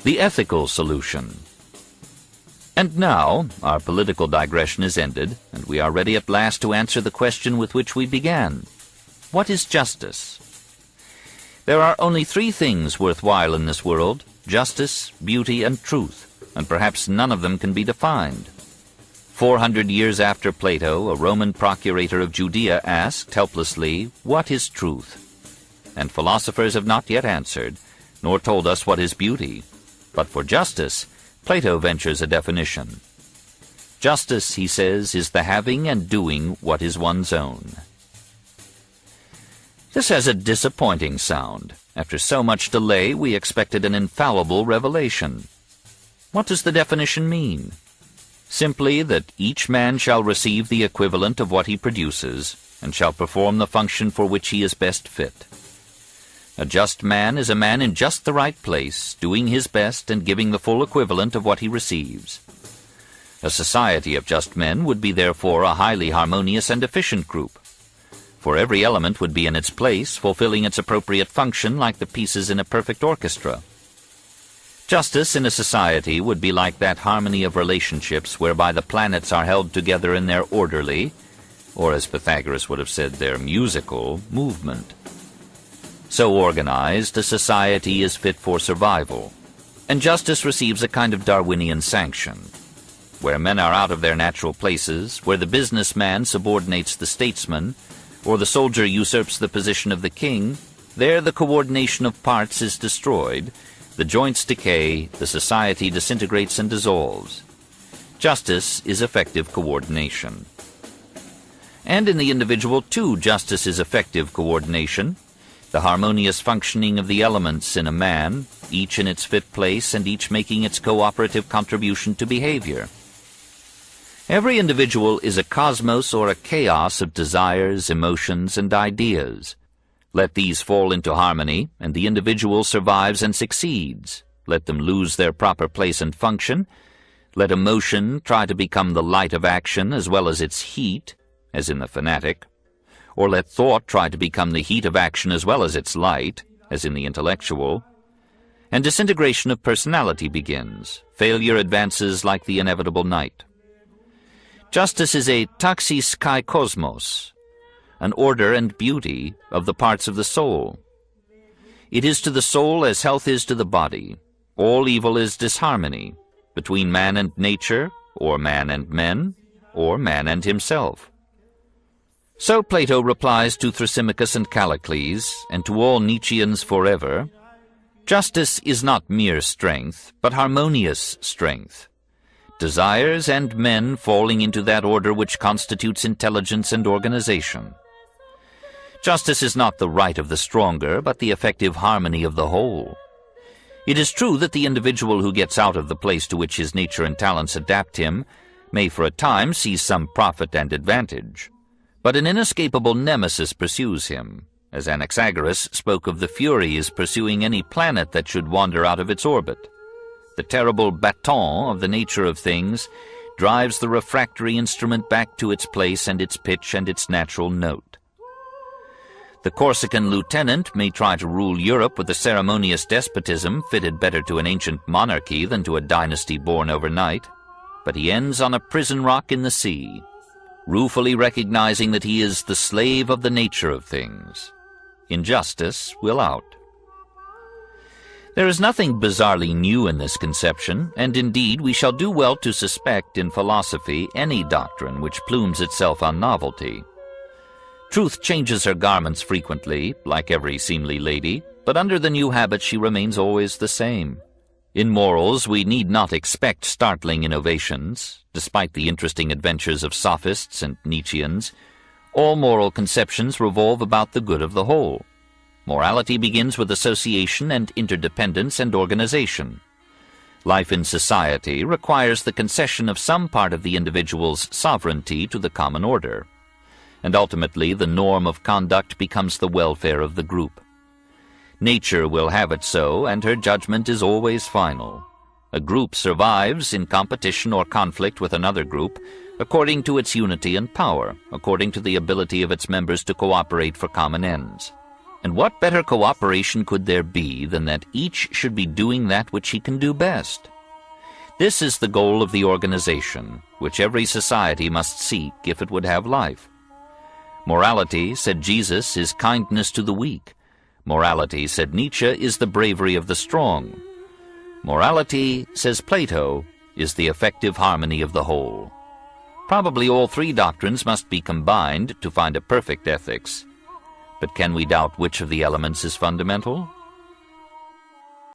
The ethical solution. And now, our political digression is ended, and we are ready at last to answer the question with which we began. What is justice? There are only three things worthwhile in this world: justice, beauty, and truth, and perhaps none of them can be defined. 400 years after Plato, a Roman procurator of Judea asked helplessly, "What is truth?" And philosophers have not yet answered, nor told us what is beauty. But for justice, Plato ventures a definition. Justice, he says, is the having and doing what is one's own. This has a disappointing sound. After so much delay, we expected an infallible revelation. What does the definition mean? Simply that each man shall receive the equivalent of what he produces, and shall perform the function for which he is best fit. A just man is a man in just the right place, doing his best and giving the full equivalent of what he receives. A society of just men would be therefore a highly harmonious and efficient group, for every element would be in its place, fulfilling its appropriate function like the pieces in a perfect orchestra. Justice in a society would be like that harmony of relationships whereby the planets are held together in their orderly, or as Pythagoras would have said, their musical, movement. So organized, a society is fit for survival, and justice receives a kind of Darwinian sanction. Where men are out of their natural places, where the businessman subordinates the statesman, or the soldier usurps the position of the king, there the coordination of parts is destroyed, the joints decay, the society disintegrates and dissolves. Justice is effective coordination. And in the individual, too, justice is effective coordination, the harmonious functioning of the elements in a man, each in its fit place and each making its cooperative contribution to behavior. Every individual is a cosmos or a chaos of desires, emotions, and ideas. Let these fall into harmony, and the individual survives and succeeds. Let them lose their proper place and function. Let emotion try to become the light of action as well as its heat, as in the fanatic. Or let thought try to become the heat of action as well as its light, as in the intellectual. And disintegration of personality begins. Failure advances like the inevitable night. Justice is a taxis kai kosmos, an order and beauty of the parts of the soul. It is to the soul as health is to the body. All evil is disharmony, between man and nature, or man and men, or man and himself. So Plato replies to Thrasymachus and Callicles, and to all Nietzscheans forever, justice is not mere strength, but harmonious strength. Desires and men falling into that order which constitutes intelligence and organization. Justice is not the right of the stronger, but the effective harmony of the whole. It is true that the individual who gets out of the place to which his nature and talents adapt him may for a time seize some profit and advantage, but an inescapable nemesis pursues him, as Anaxagoras spoke of the Furies pursuing any planet that should wander out of its orbit. The terrible baton of the nature of things drives the refractory instrument back to its place and its pitch and its natural note. The Corsican lieutenant may try to rule Europe with a ceremonious despotism fitted better to an ancient monarchy than to a dynasty born overnight, but he ends on a prison rock in the sea, ruefully recognizing that he is the slave of the nature of things. Injustice will out. There is nothing bizarrely new in this conception, and indeed we shall do well to suspect in philosophy any doctrine which plumes itself on novelty. Truth changes her garments frequently, like every seemly lady, but under the new habit she remains always the same. In morals we need not expect startling innovations. Despite the interesting adventures of sophists and Nietzscheans, all moral conceptions revolve about the good of the whole. Morality begins with association and interdependence and organization. Life in society requires the concession of some part of the individual's sovereignty to the common order, and ultimately the norm of conduct becomes the welfare of the group. Nature will have it so, and her judgment is always final. A group survives in competition or conflict with another group according to its unity and power, according to the ability of its members to cooperate for common ends. And what better cooperation could there be than that each should be doing that which he can do best? This is the goal of the organization, which every society must seek if it would have life. Morality, said Jesus, is kindness to the weak. Morality, said Nietzsche, is the bravery of the strong. Morality, says Plato, is the effective harmony of the whole. Probably all three doctrines must be combined to find a perfect ethics. But can we doubt which of the elements is fundamental?